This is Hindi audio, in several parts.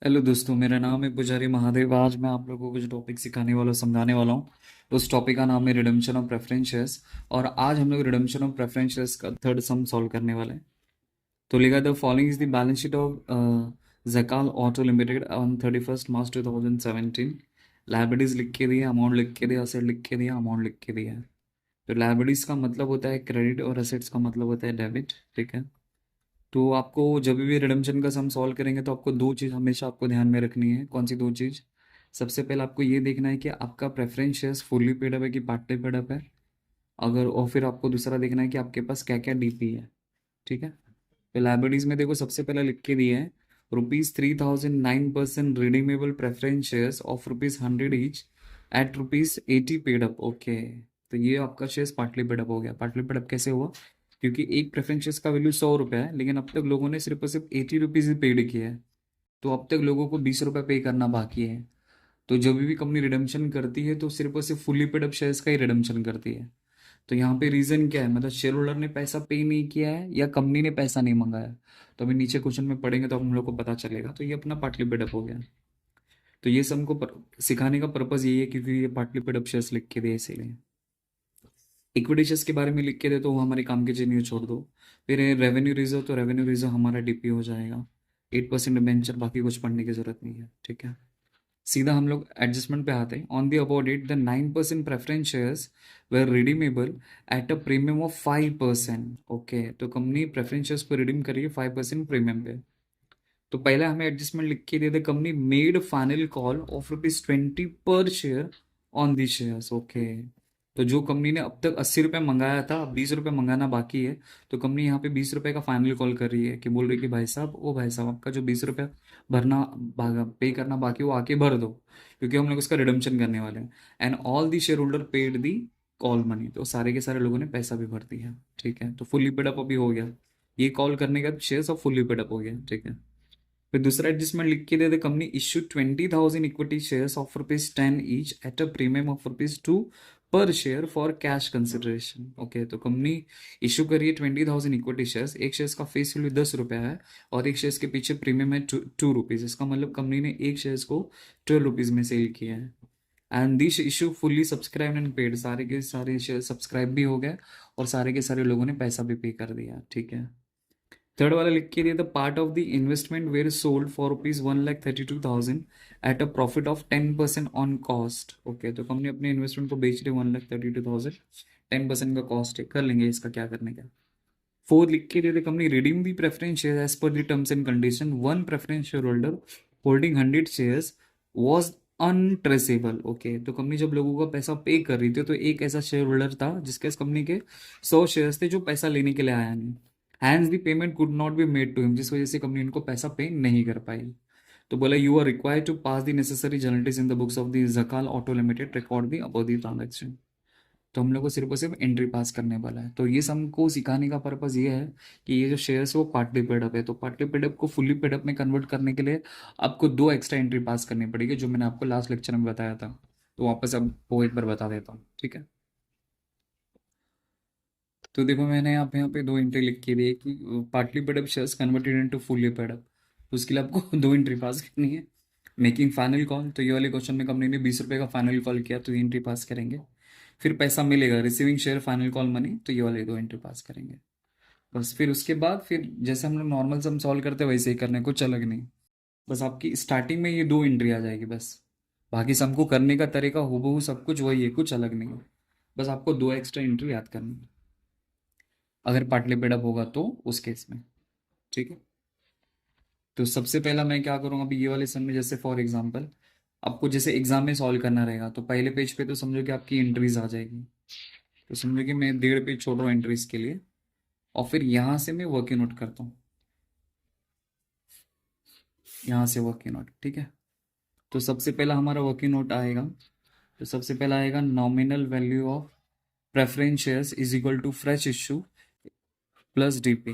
हेलो दोस्तों, मेरा नाम है पुजारी महादेव। आज मैं आप लोगों को कुछ टॉपिक सिखाने वाला समझाने वाला हूँ। उस टॉपिक का नाम है रिडम्पशन ऑफ प्रेफरेंस शेयर्स। और आज हम लोग रिडम्पशन ऑफ प्रेफरेंस शेयर्स का थर्ड सम सॉल्व करने वाले हैं। तो लिखा the following is the balance sheet of जकाल auto limited on 31 March 2017। Liabilities लिख के दिया, अमाउंट लिख के दिया, असेट लिख के दिया, अमाउंट लिख के दिया है। तो लाइबिलिटीज का मतलब होता है क्रेडिट और असेट्स का मतलब होता है डेबिट। ठीक है। तो आपको जब भी रिडम्पशन का सम सॉल्व करेंगे तो आपको दो चीज़ हमेशा आपको ध्यान में रखनी है। कौन सी दो चीज़? सबसे पहले आपको ये देखना है कि आपका preference shares fully paid up है कि पार्टली पेड अप है। अगर और फिर आपको दूसरा देखना है कि आपके पास क्या क्या डीपी है। ठीक है। तो लाइबिलिटीज में देखो, सबसे पहले लिख के दिए हैं ₹3,009 redeemable preference shares of ₹100 each eight ₹80 paid up. Okay. तो ये आपका शेयर्स पार्टली पेड अप हो गया। पार्टली पेड अप कैसे हुआ? क्योंकि एक प्रेफरेंस शेयर्स का वैल्यू ₹100 है, लेकिन अब तक लोगों ने सिर्फ और सिर्फ ₹80 ही पेड किया है। तो अब तक लोगों को ₹20 पे करना बाकी है। तो जब भी कंपनी रिडम्पशन करती है तो सिर्फ और सिर्फ फुल्ली पेड अप शेयर्स का ही रिडम्पशन करती है। तो यहाँ पे रीजन क्या है? मतलब शेयर होल्डर ने पैसा पे नहीं किया है या कंपनी ने पैसा नहीं मंगाया। तो अभी नीचे क्वेश्चन में पढ़ेंगे तो हम लोग को पता चलेगा। तो ये अपना पार्टली पेड अप हो गया। तो ये सब हमको सिखाने का पर्पज यही है, क्योंकि ये पार्टली पेड अप शेयर्स लिख के दिए इसीलिए। इक्विटी शेयर्स के बारे में लिख के दे तो वो हमारे काम के चीज नहीं, छोड़ दो। फिर रेवेन्यू रिजर्व, तो रेवेन्यू रिजर्व हमारा डीपी हो जाएगा। 8% डिबेंचर, बाकी कुछ पढ़ने की जरूरत नहीं है। ठीक है। सीधा हम लोग एडजस्टमेंट पे आते हैं। On the above date the 9% preference shares were redeemable at a premium of 5%। Okay. तो कंपनी प्रेफरेंस शेयर्स को रिडीम करिए 5% प्रीमियम पे। तो पहला हमें एडजस्टमेंट लिख के दे दे, company made final call of ₹20 per share on the shares. Okay. तो जो कंपनी ने अब तक ₹80 मंगाया था, अब ₹20 मंगाना बाकी है। तो कंपनी यहाँ पे ₹20 का फाइनल कॉल कर रही है कि बोल रही है कि भाई साहब, ओ भाई साहब, आपका जो ₹20 भरना पे करना बाकी है वो आके भर दो, क्योंकि हम लोग उसका रिडम्पशन करने वाले हैं। And all the share holder paid the call money. तो सारे के सारे लोगों ने पैसा भी भर दिया। ठीक है। तो फुल्ली पेड अप अभी हो गया। ये कॉल करने के बाद शेयर सब फुल्ली पेड अप हो गया। ठीक है। फिर दूसरा एडजस्टमेंट लिख के दे दे, company issue 20,000 equity shares of ₹10 each at a premium of ₹2 per share for cash consideration. Okay. तो कंपनी इशू करिए 20,000 इक्विटी शेयर्स। एक शेयर्स का फेस वैल्यू ₹10 है और एक शेयर्स के पीछे प्रीमियम है ₹2। इसका मतलब कंपनी ने एक शेयर्स को ₹12 में सेल किया है। And this issue fully subscribe and paid. सारे के सारे शेयर सब्सक्राइब भी हो गए और सारे के सारे लोगों ने पैसा भी पे कर दिया। ठीक है। थर्ड वाला लिख के दिया, the part of the investment were sold for ₹1,32,000 at a profit of 10% on cost. Okay. तो कंपनी अपने इन्वेस्टमेंट को बेच रही 1,32,000, 10% का कॉस्ट है। कर लेंगे इसका क्या करने का। फोर्थ लिख के देते, company redeem the preference share as per the terms and condition. One preference share holder holding 100 shares was untraceable. Okay. तो कंपनी जब लोगों का पैसा पे कर रही थी तो एक ऐसा शेयर होल्डर था जिसके कंपनी के 100 शेयर्स थे जो पैसा लेने के लिए आया नहीं। Hence the payment could not be made to him, जिस वजह से कंपनी उनको पैसा पे नहीं कर पाई। तो बोला, you are required to pass the necessary journal entries in the books of the जकाल auto limited record the about the transaction. तो हम लोग को सिर्फ और सिर्फ एंट्री पास करने वाला है। तो ये हमको सिखाने का पर्पज ये है कि ये जो शेयर्स है वो पार्टली पेड अप है। तो पार्टली पेड अप को फुल्ली पेड अप में कन्वर्ट करने के लिए आपको दो एक्स्ट्रा एंट्री पास करनी पड़ेगी, जो मैंने आपको लास्ट लेक्चर में बताया था। तो वापस अब वो एक बार बता देता हूँ। ठीक है। तो देखो, मैंने यहाँ पे दो एंट्री लिख के दी है कि partly paid up shares converted into fully paid up. तो उसके लिए आपको दो एंट्री पास करनी है। मेकिंग फाइनल कॉल, तो ये वाले क्वेश्चन में कंपनी ने ₹20 का फाइनल कॉल किया, तो ये एंट्री पास करेंगे। फिर पैसा मिलेगा, receiving share final call money, तो ये वाले दो एंट्री पास करेंगे। बस फिर उसके बाद फिर जैसे हम लोग नॉर्मल सम सॉल्व करते हैं वैसे ही करने, कुछ अलग नहीं। बस आपकी स्टार्टिंग में ये दो एंट्री आ जाएगी बस। बाकी सम को करने का तरीका हूबहू सब कुछ वही है, कुछ अलग नहीं है। बस आपको दो एक्स्ट्रा एंट्री याद करनी है अगर पार्टली पेड अप होगा तो उस केस में। ठीक है। तो सबसे पहला मैं क्या करूँगा अभी ये वाले सम में, जैसे फॉर एग्जांपल आपको जैसे एग्जाम में सॉल्व करना रहेगा, तो पहले पेज पे तो समझो कि आपकी एंट्रीज आ जाएगी। तो समझो कि मैं 1.5 पेज छोड़ रहा हूँ एंट्रीज के लिए, और फिर यहाँ से मैं वर्किंग नोट करता हूँ। यहाँ से वर्किंग नोट। ठीक है। तो सबसे पहला हमारा वर्किंग नोट आएगा। तो सबसे पहला आएगा nominal value of preference shares is equal to fresh issue plus DP.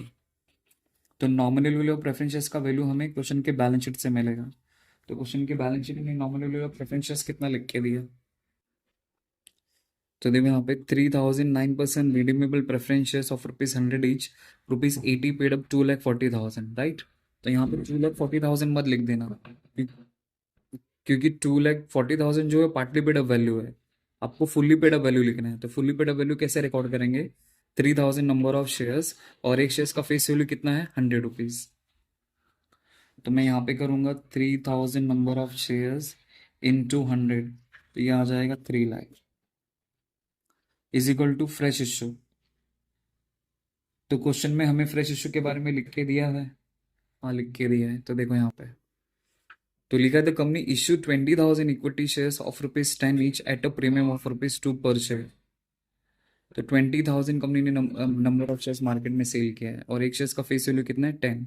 तो nominal value of preference shares का वैल्यू हमें क्वेश्चन के बैलेंस शीट से मिलेगा। तो क्वेश्चन के बैलेंस शीट में nominal value of preference shares कितना लिख के दिया? तो देखो यहाँ पे 3,009 redeemable preference shares of ₹100 each, ₹80 paid up 2,40,000, right. तो यहाँ पे 2,40,000 मत लिख देना, क्योंकि 2,40,000 जो है पार्टली पेड अप वैल्यू है। आपको फुल्ली पेड अप वैल्यू लिखना है। तो फुल्ली पेड अप वैल्यू कैसे रिकॉर्ड करेंगे? 3,000 नंबर ऑफ शेयर्स, और एक शेयर्स का फेस वैल्यू कितना है? 100 रुपीज। तो मैं यहाँ पे करूँगा 3,000 नंबर ऑफ शेयर्स इंटू 100, तो ये आ जाएगा 3 lakh is equal to fresh issue. तो क्वेश्चन में हमें फ्रेश इशू के बारे में लिख के दिया है। हाँ, लिख के दिया है, तो देखो यहाँ पे तो लिखा है the company issue 20,000 equity shares of ₹10 each at a premium of ₹2 per share. तो 20,000 कंपनी ने नंबर ऑफ शेयर्स मार्केट में सेल किया है, और एक शेयर्स का फेस वैल्यू कितना है? 10।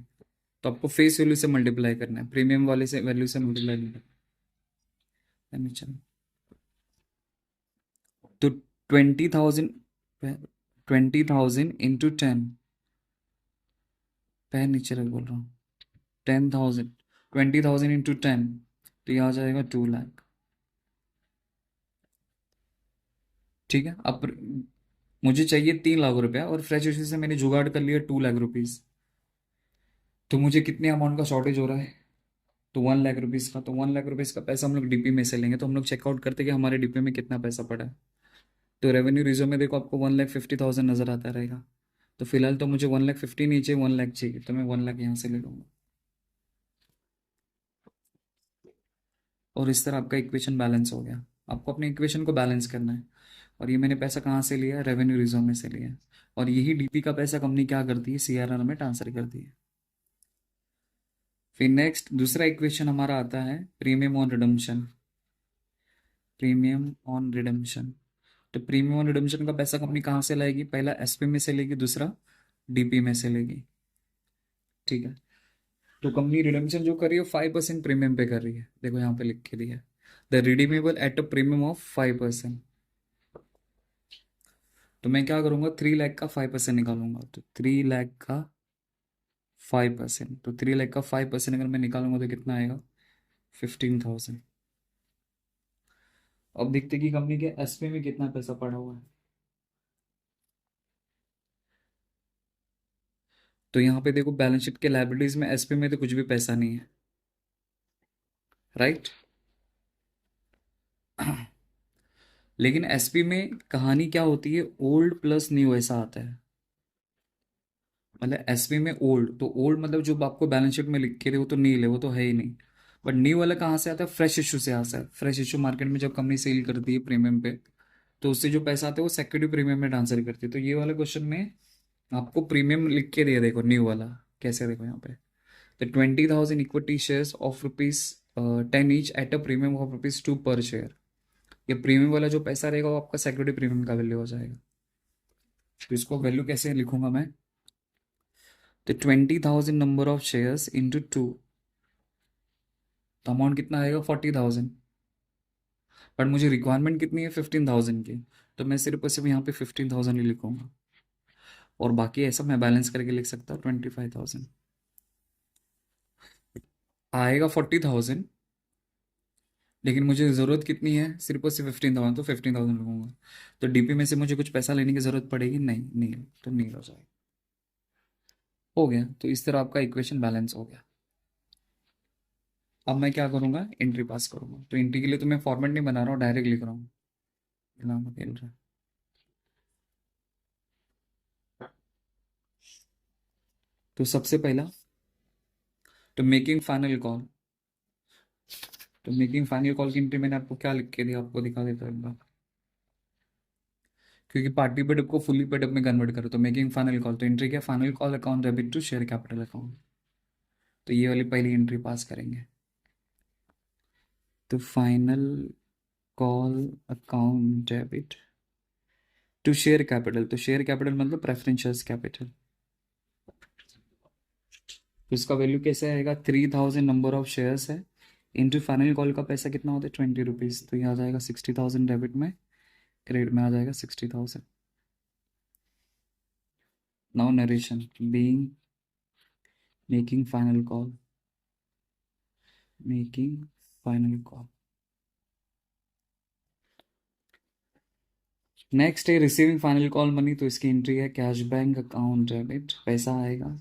तो आपको फेस वैल्यू से मल्टीप्लाई करना है, प्रीमियम वाले से वैल्यू से मल्टीप्लाई नहीं करना। तो 20,000, 20,000 इंटू 10, पैर नीचे रख बोल रहा हूँ, 10,000, 20,000 इंटू 10, तो ये आ जाएगा 2 लाख। ठीक है। अब मुझे चाहिए 3 लाख रुपया, और फ्रेश इशू से मैंने जुगाड़ कर लिया 2 लाख रुपीज। तो मुझे कितने अमाउंट का शॉर्टेज हो रहा है? तो 1 लाख रुपीज का। तो 1 लाख रुपीज का पैसा हम लोग डीपी में से लेंगे। तो हम लोग चेकआउट करते हैं कि हमारे डीपी में कितना पैसा पड़ा है। तो रेवेन्यू रिजर्व में देखो आपको 1,50,000 नजर आता रहेगा। तो फिलहाल तो मुझे 1,50,000 नहीं चाहिए, 1 लाख चाहिए, तो मैं 1 लाख यहाँ से ले लूँगा। और इस तरह आपका इक्वेशन बैलेंस हो गया। आपको अपने इक्वेशन को बैलेंस करना है। और ये मैंने पैसा कहाँ से लिया? रेवेन्यू रिजर्व में से लिया। और यही डीपी का पैसा कंपनी क्या करती है? सीआरआर में ट्रांसफर करती है। फिर नेक्स्ट दूसरा इक्वेशन हमारा आता है premium on redemption. Premium on redemption. तो प्रीमियम ऑन रिडम्पशन का पैसा कंपनी कहाँ से लाएगी? पहला एसपी में से लेगी, दूसरा डीपी में से लेगी। ठीक है। तो कंपनी रिडम्पशन जो कर रही है 5% प्रीमियम पे कर रही है। देखो यहाँ पे लिख के दिया है the redeemable at a premium of 5%। तो मैं क्या करूंगा? 3 लाख का 5% निकालूंगा। तो 3 लाख का 5%, तो 3 लाख का 5% अगर मैं निकालूंगा तो कितना आएगा? 15,000। अब देखते कि कंपनी के एसपी में कितना पैसा पड़ा हुआ है। तो यहाँ पे देखो बैलेंस शीट के लायबिलिटीज में एसपी में तो कुछ भी पैसा नहीं है, राइट। लेकिन एसपी में कहानी क्या होती है? ओल्ड प्लस न्यू ऐसा आता है। मतलब एसपी में ओल्ड, तो ओल्ड मतलब जो आपको बैलेंस शीट में लिख के दे वो तो नील है, वो तो है ही नहीं। बट न्यू वाला कहाँ से आता है? फ्रेश इशू से आता है। फ्रेश इशू मार्केट में जब कंपनी सेल करती है प्रीमियम पे, तो उससे जो पैसा आता है वो सिक्योरिटी प्रीमियम में ट्रांसफर करती है। तो ये वाला क्वेश्चन में आपको प्रीमियम लिख के दिया, देखो न्यू वाला कैसे, देखो यहाँ पे तो 20,000 equity shares of ₹10 each at a premium of ₹2 per share. ये प्रीमियम वाला जो पैसा रहेगा वो आपका सिक्योरिटी प्रीमियम का वैल्यू हो जाएगा। तो इसको वैल्यू कैसे लिखूंगा मैं? तो 20,000 नंबर ऑफ शेयर्स इंटू 2, तो अमाउंट कितना आएगा? 40,000। बट मुझे रिक्वायरमेंट कितनी है? 15,000 की। तो मैं सिर्फ और सिर्फ यहाँ पे 15,000 ही लिखूंगा, और बाकी ऐसा मैं बैलेंस करके लिख सकता हूँ 25,000। आएगा 40,000, लेकिन मुझे ज़रूरत कितनी है? सिर्फ और सिर्फ 15,000, तो 15,000 लूँगा। तो डीपी में से मुझे कुछ पैसा लेने की ज़रूरत पड़ेगी नहीं, नील, तो नील हो जाएगा। हो गया। तो इस तरह आपका इक्वेशन बैलेंस हो गया। अब मैं क्या करूँगा? एंट्री पास करूँगा। तो एंट्री के लिए तो मैं फॉर्मेट नहीं बना रहा हूँ, डायरेक्ट लिख रहा हूँ। इलामा खेल रहा है। तो सबसे पहला, तो मेकिंग फाइनल कॉल। तो मेकिंग फाइनल कॉल की एंट्री मैंने आपको क्या लिख के दिया, आपको दिखा देता हूँ एक बार। क्योंकि पार्टी पेडअप को फुली पेडअप में कन्वर्ट करो, तो मेकिंग फाइनल कॉल, तो एंट्री क्या? Final call account debit to share capital account. तो ये वाली पहली एंट्री पास करेंगे। तो final call account debit to share capital. तो शेयर कैपिटल मतलब प्रेफरेंशियल कैपिटल। तो इसका वैल्यू कैसे आएगा? 3,000 नंबर ऑफ शेयर्स है, इंटू फाइनल कॉल का पैसा कितना होता है? 20 रुपीज़। तो ये आ जाएगा 60,000 डेबिट में, क्रेडिट में आ जाएगा 60,000। Now narration being making final call, making final call. Next है रिसीविंग फाइनल कॉल मनी। तो इसकी एंट्री है कैश बैंक अकाउंट डेबिट, पैसा आएगा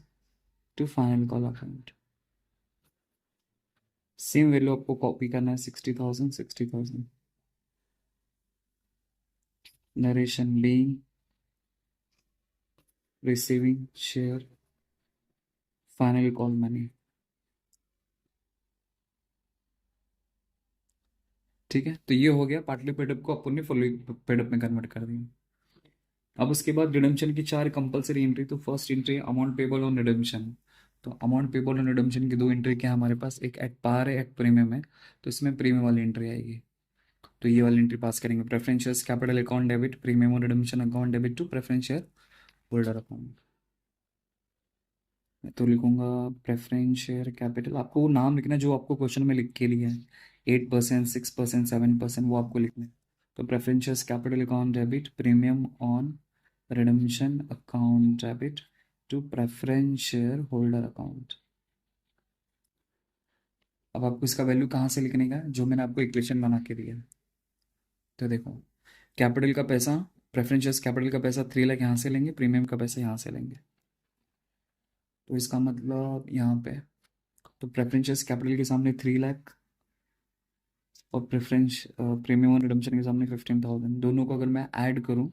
to final call account. Same value आपको कॉपी करना है, 60,000 60,000। Narration being receiving share final call money. ठीक है, तो ये हो गया, पार्टली पेडअप को अपन ने फुल्ली पेडअप में कन्वर्ट कर दिया। अब उसके बाद रिडम्पशन की 4 कंपलसरी एंट्री। तो first entry amount payable on redemption. तो अमाउंट पेबल ऑन रिडम्पशन की 2 एंट्री क्या है हमारे पास, एक एट पार है, एक प्रीमियम है। तो इसमें प्रीमियम वाली एंट्री आएगी, तो ये वाली एंट्री पास करेंगे। Preferential capital account debit premium on redemption account debit to preferential holder account. मैं तो लिखूंगा प्रेफरेंस शेयर कैपिटल, आपको वो नाम लिखना है जो आपको क्वेश्चन में लिख के लिया है, 8% 6% 7%, वो आपको लिखना है। तो preferential capital account debit premium on redemption account debit to preference share holder account. अब आपको इसका वैल्यू कहाँ से लिखने का है, जो मैंने आपको इक्वेशन बना के दिया है। तो देखो, कैपिटल का पैसा, प्रेफरेंशियल कैपिटल का पैसा 3 लाख यहाँ से लेंगे, प्रीमियम का पैसा यहाँ से लेंगे। तो इसका मतलब यहाँ पे, तो प्रेफरेंशियल कैपिटल के सामने 3 लाख और प्रेफरेंस प्रीमियम और रिडम्पशन के सामने 15,000, दोनों को अगर मैं ऐड करूँ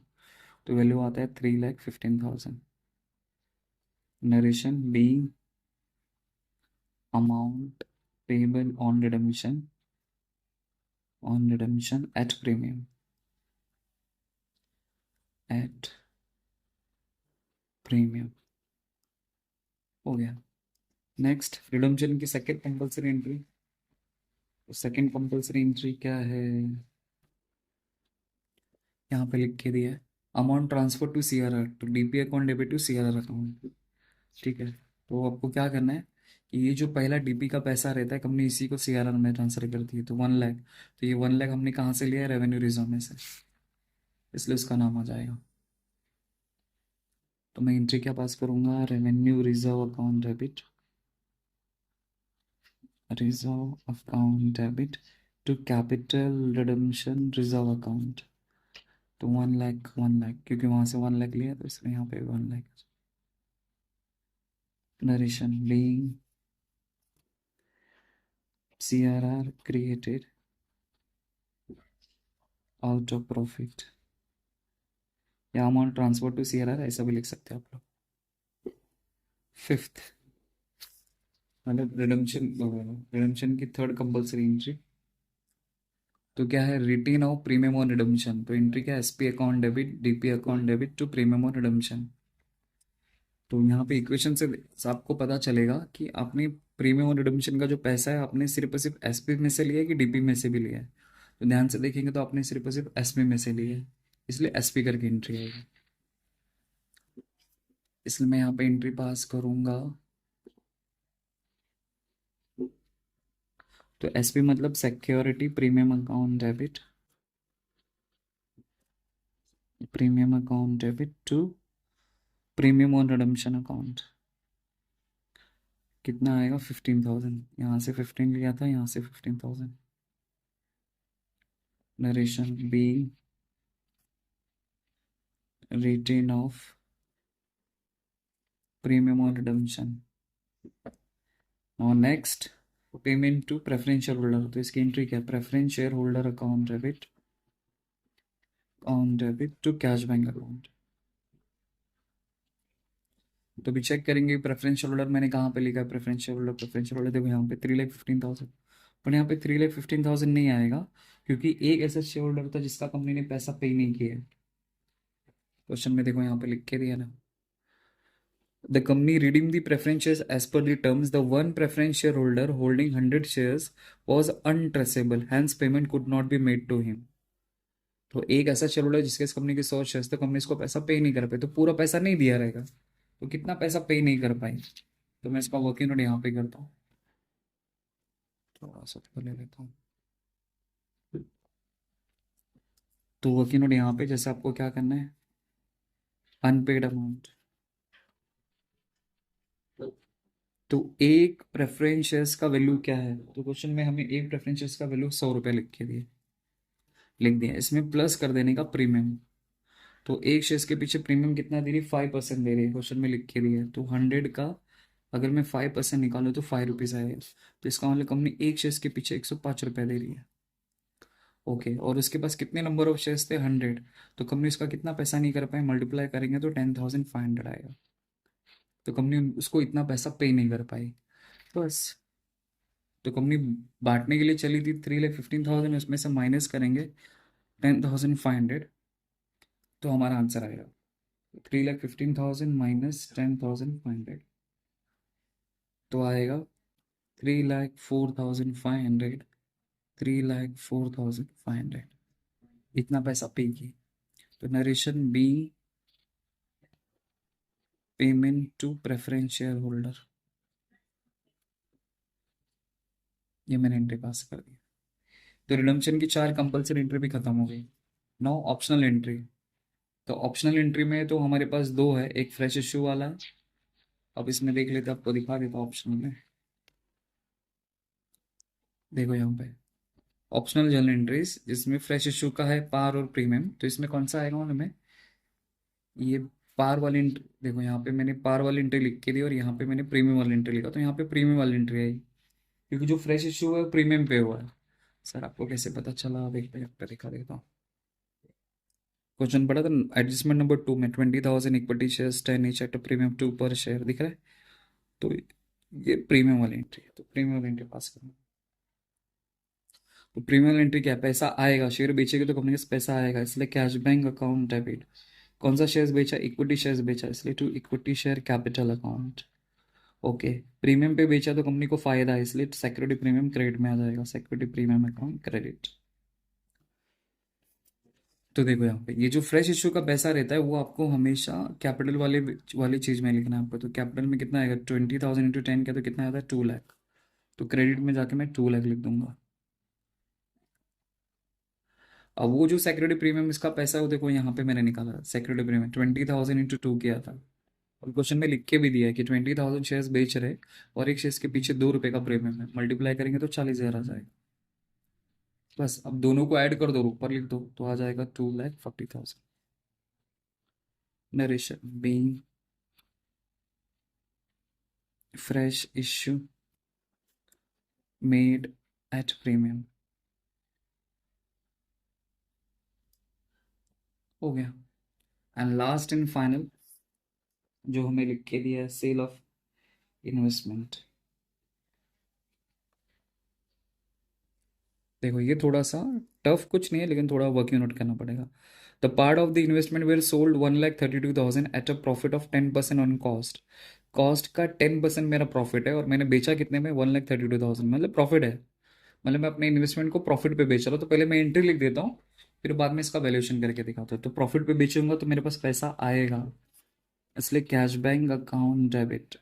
तो वैल्यू आता है 3,15,000। Narration being amount payable on redemption at premium at premium. हो गया। नेक्स्ट रिडम्पशन की second compulsory entry. Second compulsory entry क्या है, यहाँ पे लिख के दिया है, अमाउंट ट्रांसफर टू सीआरआर, तो DP account debit to CRR account. ठीक है, तो आपको क्या करना है कि ये जो पहला डीपी का पैसा रहता है, कंपनी इसी को सीआरआर में ट्रांसफर करती है, तो 1 लाख। तो ये 1 लाख हमने कहाँ से लिया है, रेवेन्यू रिजर्व में से, इसलिए उसका नाम आ जाएगा। तो मैं एंट्री क्या पास करूंगा, revenue reserve account debit, reserve account debit to capital redemption reserve account. तो 1 लाख 1 लाख, क्योंकि वहां से 1 लाख लिया तो इसलिए यहाँ पे 1 lakh. Narration being CRR created out of profit, या अमाउंट ट्रांसफर टू CRR ऐसा भी लिख सकते हैं आप लोग। फिफ्थ मतलब रिडम्पशन, रिडम्पशन की थर्ड कंपलसरी एंट्री। तो क्या है, written off premium on redemption. तो एंट्री क्या है, SP account debit DP account debit to premium on redemption. तो यहाँ पे इक्वेशन से आपको पता चलेगा कि आपने प्रीमियम और रिडम्पशन का जो पैसा है आपने सिर्फ और सिर्फ SP में से लिया है कि DP में से भी लिया है। तो ध्यान से देखेंगे तो आपने सिर्फ और सिर्फ SP में से लिया है, इसलिए SP करके एंट्री आएगी। इसलिए मैं यहाँ पे एंट्री पास करूंगा। तो SP मतलब security premium account debit, premium account debit to premium on redemption account. कितना आएगा, 15,000, यहाँ से 15 लिया था, यहाँ से 15,000। Narration be written off premium on redemption. और next payment to preferential holder. तो इसकी एंट्री क्या है, preference share holder account debit to cash bank account. तो भी चेक करेंगे प्रेफरेंशियल होल्डर मैंने कहाँ पे लिखा है, प्रेफरेंशियल होल्डर देखो यहाँ पे 3,15,000, पर यहाँ पे 3,15,000 नहीं आएगा, क्योंकि एक ऐसा शेयर होल्डर था जिसका कंपनी ने पैसा पे नहीं किया है। क्वेश्चन में देखो यहाँ पे लिख के दिया ना, the company redeemed the preference shares as per the terms. The one preference shareholder holding 100 shares was untraceable, hence payment could not be made to him. तो एक ऐसा शेयर होल्डर जिसके इस कंपनी के 100 शेयर्स थे, कंपनी इसको पैसा पे नहीं कर पाई, तो पूरा पैसा नहीं दिया रहेगा। तो कितना पैसा पे नहीं कर पाई, तो मैं इसका वर्किंग नोट यहाँ पे करता हूँ, थोड़ा सा तो ले लेता हूँ। तो वर्किंग नोट यहाँ पे जैसे आपको क्या करना है, अनपेड अमाउंट। तो एक प्रेफरेंस शेयर्स का वैल्यू क्या है, तो क्वेश्चन में हमें एक प्रेफरेंस शेयर्स का वैल्यू 100 रुपये लिख दिया, इसमें प्लस कर देने का प्रीमियम। तो एक शेयर्स के पीछे प्रीमियम कितना दे रही है, 5% दे रही है, क्वेश्चन में लिख के दिया है। तो 100 का अगर मैं 5% निकालूँ तो 5 रुपीज़ आएगा। तो इसका मतलब कंपनी एक शेयर के पीछे 105 रुपये दे रही है। ओके, और उसके पास कितने नंबर ऑफ शेयर्स थे? 100। तो कंपनी उसका कितना पैसा नहीं कर पाई, मल्टीप्लाई करेंगे तो 10,500 आएगा। तो कंपनी उसको इतना पैसा पे नहीं कर पाई, बस। तो कंपनी बांटने के लिए चली थी 3,15,000, उसमें से माइनस करेंगे 10,500, तो हमारा आंसर आएगा 3,15,000 माइनस 10,500, तो आएगा 3,04,500। 3,04,500 इतना पैसा पे की। तो narration be, payment to preference share holder, ये मैंने एंट्री पास कर दी। तो रिडम्पशन की 4 कंपल्सरी एंट्री भी खत्म हो गई। No optional entry. तो ऑप्शनल एंट्री में तो हमारे पास दो है, एक फ्रेश इश्यू वाला है। अब इसमें देख लेते, आपको दिखा देता ऑप्शनल में। देखो यहाँ पे ऑप्शनल जर्नल एंट्रीज, जिसमें फ्रेश इश्यू का है पार और प्रीमियम। तो इसमें कौन सा आएगा हमें? ये पार वाली एंट्री। देखो यहाँ पे मैंने पार वाली एंट्री लिख के दी और यहाँ पे मैंने प्रीमियम वाली एंट्री लिखा, तो यहाँ पे प्रीमियम वाली एंट्री आई, क्योंकि जो फ्रेश इश्यू है प्रीमियम पे हुआ है। सर आपको कैसे पता चला? देखते हैं, पे दिखा देता हूँ। क्वेश्चन पढ़ा था एडजस्टमेंट नंबर 2 में 20,000 equity shares 10 each at premium 2 per share, दिख रहा है? तो ये प्रीमियम वाली एंट्री है, तो प्रीमियम वाली एंट्री पास करना। तो प्रीमियम एंट्री क्या है? पैसा आएगा, शेयर बेचेगी तो कंपनी के पास पैसा आएगा, इसलिए कैश बैंक अकाउंट डेबिट। कौन सा शेयर्स बेचा? इक्विटी शेयर्स बेचा, इसलिए to equity share capital account. Okay, premium पे बेचा तो कंपनी को फायदा है, इसलिए सिक्योरिटी प्रीमियम क्रेडिट में आ जाएगा, सिक्योरिटी प्रीमियम अकाउंट क्रेडिट। तो देखो यहाँ पे ये जो फ्रेश इश्यू का पैसा रहता है वो आपको हमेशा कैपिटल वाले वाली चीज में लिखना है आपको। तो कैपिटल में कितना आएगा? 20,000 इंटू 10 का तो कितना आता है? 2 लाख। तो क्रेडिट में जाके मैं 2 लाख लिख दूंगा। अब वो जो सिक्योरिटी प्रीमियम इसका पैसा है वो देखो यहाँ पे मैंने निकाला, सिक्योरिटी प्रीमियम 20,000 इंटू 2 किया था। और क्वेश्चन में लिख के भी दिया है कि 20,000 शेयर्स बेच रहे और एक शेयर्स के पीछे 2 रुपए का प्रीमियम है, मल्टीप्लाई करेंगे तो 40,000 आ जाएगा। बस अब दोनों को ऐड कर दो और ऊपर लिख दो, तो आ जाएगा 2,40,000। Narration being fresh issue made at premium, हो गया। एंड लास्ट एंड फाइनल जो हमें लिख के दिया है, सेल ऑफ इन्वेस्टमेंट। देखो ये थोड़ा सा टफ कुछ नहीं है, लेकिन थोड़ा वर्क नोट करना पड़ेगा। The part of the investment were sold 1,32,000 at a profit of 10% on cost. Cost का 10% मेरा प्रॉफिट है और मैंने बेचा कितने में? 1,32,000, मतलब प्रॉफिट है। मतलब मैं अपने इन्वेस्टमेंट को प्रॉफिट पे बेच रहा हूँ। तो पहले मैं एंट्री लिख देता हूँ, फिर बाद में इसका वैल्यूएशन करके दिखाता हूँ। तो प्रॉफिट पे बेचूंगा तो मेरे पास पैसा आएगा, इसलिए कैश बैंक अकाउंट डेबिट।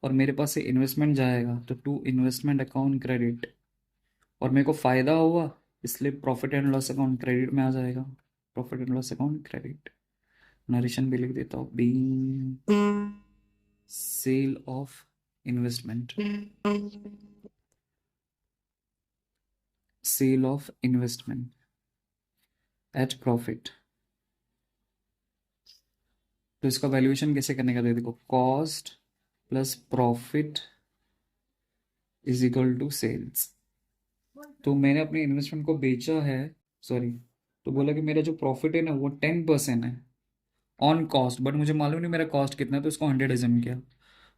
और मेरे पास से इन्वेस्टमेंट जाएगा तो टू इन्वेस्टमेंट अकाउंट क्रेडिट। और मेरे को फायदा हुआ, इसलिए profit and loss account credit में आ जाएगा, profit and loss account credit. Narration भी लिख देता हूँ, being sale of investment, sale of investment at profit. तो इसका वैल्यूएशन कैसे करने का? देखो, cost plus profit is equal to sales. तो मैंने अपने इन्वेस्टमेंट को बेचा है, सॉरी, तो बोला कि मेरा जो प्रॉफिट है ना वो 10% है ऑन कॉस्ट, बट मुझे मालूम नहीं मेरा कॉस्ट कितना है, तो इसको 100 एजम किया।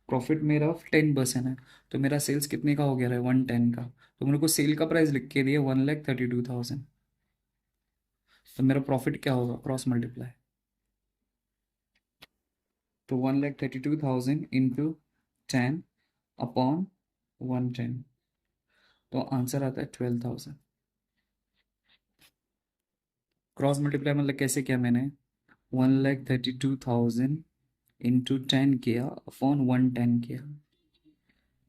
प्रॉफिट मेरा 10% है, तो मेरा सेल्स कितने का हो गया है? 110 का। तो मेरे को सेल का प्राइस लिख के दिया 1,32,000। तो मेरा प्रॉफिट क्या होगा? Cross multiply. तो 1,32,000 इंटू 10 अपॉन 110, तो आंसर आता है 12,000। क्रॉस मल्टीप्लाई मतलब कैसे किया मैंने? 1,32,000 इंटू 10 किया अपॉन 110 किया,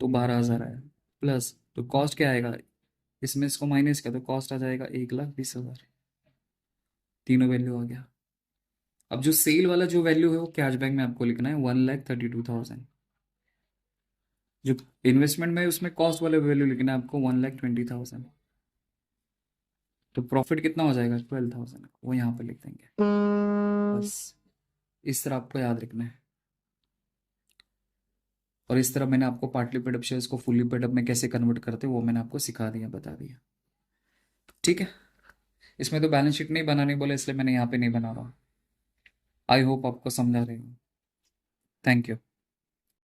तो 12,000 आया। प्लस तो कॉस्ट क्या आएगा? इसमें इसको माइनस किया तो कॉस्ट आ जाएगा 1,20,000। तीनों वैल्यू आ गया। अब जो सेल वाला जो वैल्यू है वो कैश बैंक में आपको लिखना है 1,32,000। जो इन्वेस्टमेंट में उसमें कॉस्ट वाले वैल्यू लिखना है आपको 1,20,000। तो प्रॉफिट कितना हो जाएगा? 12,000, वो यहाँ पे लिख देंगे। बस इस तरह आपको याद रखना है। और इस तरह मैंने आपको पार्टली पेड अप शेयर्स को फुल्ली पेड अप में कैसे कन्वर्ट करते हैं वो मैंने आपको सिखा दिया, बता दिया। ठीक है, इसमें तो बैलेंस शीट नहीं बनानी बोले, इसलिए मैंने यहाँ पे नहीं बना रहा। आई होप आपको समझा रही हूँ। Thank you.